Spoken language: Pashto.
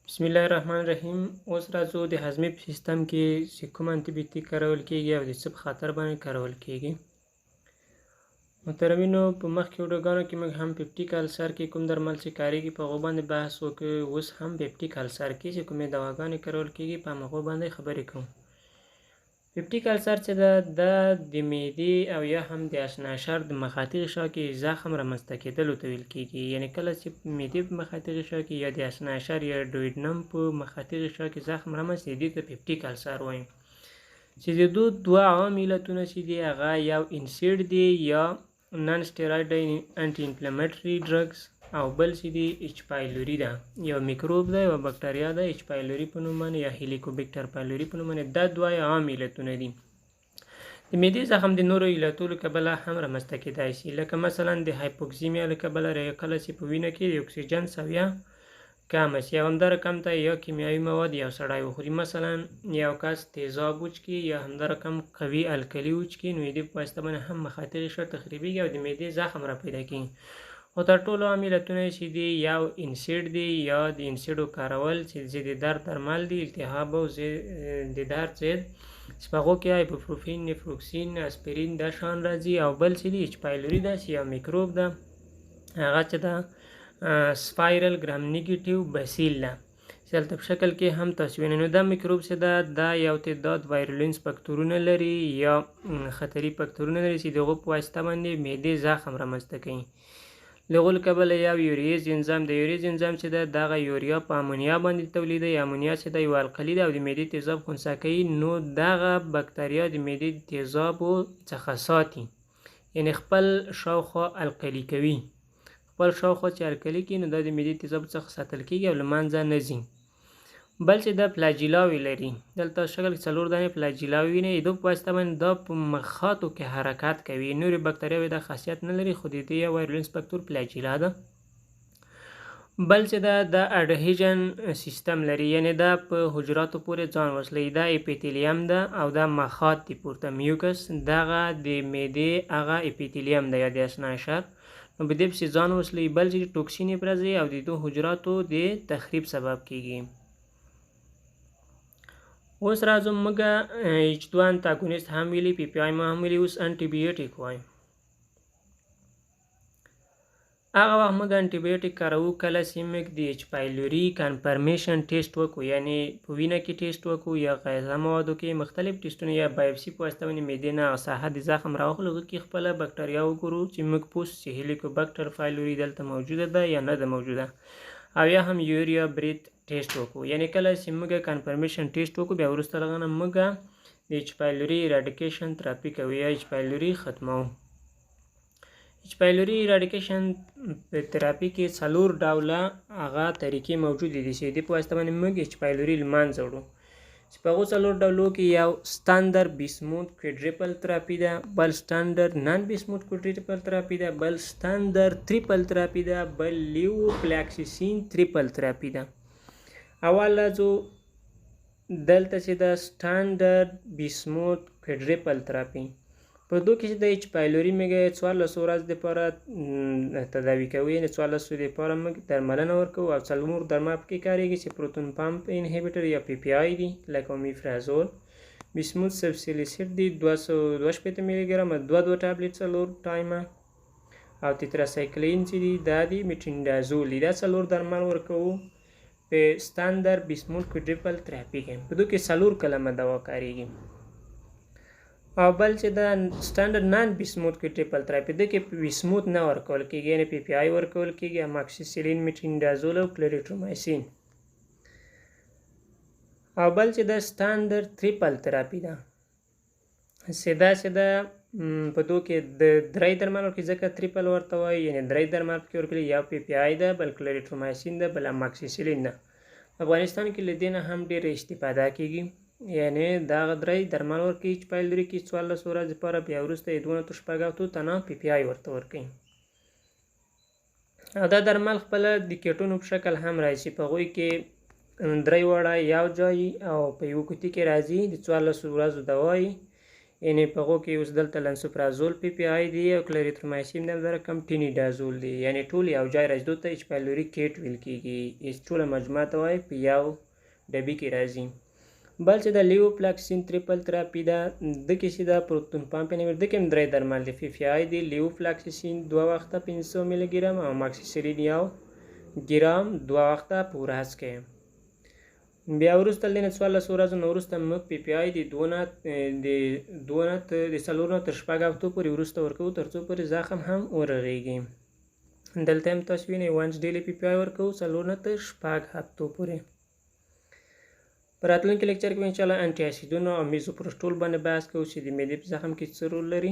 بسم الله الرحمن الرحیم. اوس راځو د هضمي په سیستم کې چې کوم انټي بیوټیک کارول کیږي او د څه په خاطر باندې کارول کیږي. محترمینو، په مخکې ویډیوګانو کې موږ هم پیپټیک السر کې کوم درمل چې کاریږي په هغو باندې بحث وکړو. اوس هم پیپټیک السر کې چې کومې دواګانې کارول کیږي په هغو باندې خبرې کوو. پیپټیک السر چې ده د معدې او یا هم د اشناشر د مخاطي غشا کې زخم رامنځته کېدلو ته ویل کېږي. یعنې کله چې معدې په مخاطي غشا کې یا د اشناشر یا ډویډنم په مخاطي غشا کې زخم رامنځته دي ته پیپټیک السر وایي. چې د دوه عام علتونه چې دي هغه یو انسیډ دی یا نان سټیراید انټي انفلامټري ډرګز او بل چې دی اچ پایلوري ده، یو میکروب ده، یو بکټریا ده اچ پایلوري په نوم باندې یا هیلیکوبیکټر پایلوري په نوم باندې. دا دوه عام علتونه دي. د معدې زخم د نورو علتو له کبله هم رامنځته کېدای شي، لکه مثلا د هایپوکسیمیا له کبله کله چې په وینه کې د اکسیجن سویه کمه شي او همدا رقم ته یا کیمیاوي مواد یو سړی وخوري، مثلا یو کس تیزاب وچکي یا همدا رقم قوي الکلي وچکي، نو د په واسطه باندې هم مخاطي غشا تخریبیږي او د معدې زخم را پیدا کېږي. خو تر ټولو عام علتونه چې دي یو انسیډ دی یا د انسیډو کارول چې ضد درد درمل دي، التهاب او د درد ضد چې په هغو کې ایبوپروفین، نفروکسین، اسپرین دا شان راځي، او بل چې دی اچ پایلوري ده چې یو میکروب ده، هغه چې ده سپایرل ګرام نیګیټیو بسیل ده چې دلته په شکل کې هم تاسو وینئ. نو دا میکروب چې ده دا یو تعداد وایرولینس فکتورونه لري یا خطري فکتورونه لري چې د هغو په واسطه باندې معدې زخم رامنځته کوي. له هغو له کبله یو یوریز انزایم د یوریز انزایم چې ده دغه یوریا په امونیا باندې تولیدوي. امونیا چې ده یو القلي ده او د معدې تیزاب خنثی کوي، نو دغه بکتریا د معدې د تیزابو څخه ساتي، یعنې خپل شاوخوا القلي کوي. خپل شاوخوا چې القلي کوي نو دا د معدې تیزابو څخه ساتل کېږي او له منځه نه ځي. بل چې دا فلاجیلاوي لري، دلته شکل کې 4 دانې فلاجیلاوي وینئ، د په واسطه باندې دا په مخاطو کې حرکت کوي. نورې بکتریاوې دا خاصیت نه لري، خو د دې یو وایرولینس فکتور فلاجیلا ده. بل چې دا د اډهیژن سیستم لري، یعنې دا په حجراتو پورې ځان وصلوي. دا اپیتیلیم ده او دا مخاط دی پورته میوکس، دغه د معدې هغه اپیتیلیم ده یا د اشناشر، نو په دې پسې ځان وصلوي. بل چې ټوکسین افرازوي او د دو حجراتو د تخریب سبب کېږي. اوس راځو موږ اچ 2 انتاګونیست هم ویلي، پی پی آی ما هم ویلي، اوس انټي بیوټیک وایو. هغه وخت موږ انټي بیوټیک کاروو کله چې موږ د اچ پایلوري کنفرمیشن ټیسټ وکړو، یعنې په وینه کې ټیسټ وکړو یا غذا موادو کې مختلف ټیسټونه یا بایوپسي په واسطه باندې معدې نه هغه ساحه د زخم راواخلو، هغه کې خپله بکټریا وګورو چې موږ پوست چې هیلیکوبیکټر پایلوري دلته موجوده ده یا نه ده موجوده، او یا هم یوریا بریت ټیسټ وکړو. یعنې کله چې موږ کنفرمیشن ټیسټ وکړو بیا وروسته له هغه نه موږ د اچ پایلوري اراډیکیشن تراپي کوو یا اچ پایلوري ختموو. اچ پایلوري اراډیکیشن تراپي کې 4 ډوله هغه طریقې موجودې دي چې د په واسطه باندې موږ اچ پایلوري له منځه وړو. چې په هغو 4 ډولو کې یو سټانډرډ بیسموت کویډریپل تراپي ده، بل سټانډرډ نان بیسموت کویډریپل تراپي ده، بل سټانډرډ تریپل تراپي ده، بل لیوفلاکسیسین تریپل تراپي ده. اول راځو دلته چې د سټانډرډ بیسموت کویډریپل تراپي په دو کې چې د اچ پایلوري موږ 14 ورځې دپاره تداوي کوو، یعنې 14 ورځې دپاره موږ درملنه ورکوو او 4 درمل پکې کارېږي چې پروتون پمپ انهیبیټر یا پی پی آی دي، لکه اومیفرازول، بیسموت سبسیلیسیډ دي 262 ملي ګرامه 2 ټابلیټ 4 ټایمه، او تیتراسایکلین چې دي دا دي میټرینډازول دي. دا 4 درمل ورکوو په سټانډرډ بیسموت کویډریپل تراپي کې. په دو کې 4 کلمه دوا کارېږي. او بل چې د سټانډرډ نان بیسموت کویډریپل تراپي ده کې بیسموت نه ورکول کېږي، یعنې پی پی آی ورکول کېږي، اماکسیسیلین، میټرینډازول او کلریټرومایسین. او بل چې د سټانډرډ تریپل تراپي ده سیدا سیدا په دو کې د 3 درمل ورکوي، ځکه تریپل ورته وایي، یعنې 3 درمل پکې ورکوي، یو پی پی آی ده، بل کلریټرومایسین ده، بل اماکسیسیلین ده. افغانستان کې له دې نه هم ډېره استفاده کېږي، یعنې دغه 3 درمل ورکوي اچ پایلوري کې 14 ورځې لپاره، بیا وروسته یې 2 تر 6 اتو تنه پی پی آی ورته ورکوي. او دا درمل خپله د کیټونو په شکل هم راځي، په هغوی کې 3 واړه یو ځای او په یوه کوټي کې راځي، د 14 ورځو دوا یې یعنې په هغو کې اوس دلته لنسوپرازول پی پی آی دی او کلریترومایسین د همداره کمپټینیډازول دی، یعنې ټول یو ځای راځي ته ایچ پایلوري کیټ ویل کېږي. ټوله مجموعه ته وایي په یو ډبي کې راځي. بل چې د لیوفلاکسین تریپل تراپي ده، د کې چې دا پروتون پامپ انهبیټر د کې هم درې درمل دي. پی پی آی دی، لیوفلاکسین 2 وخته 500 میلی ګرام او ماکسیسیلین 1 ګرام 2 وخته په ورځ کې. بیا وروسته له دې نه 14 ورځو نه وروسته موږ پی پی آی د 2 نه د 4 نه تر 6 هفتو پورې وروسته ورکوو تر څو پورې زخم هم ورغېږي. دلته هم تاسو وینئ وانس ډیلی پی پی آی ورکوو 4 نه تر 6 هفتو پورې. په راتلونکي لیکچر کې انشاءالله انټي اسیدونو او میزوپروسټول باندې بحث کوو چې د معدې په زخم کې څه رول لري.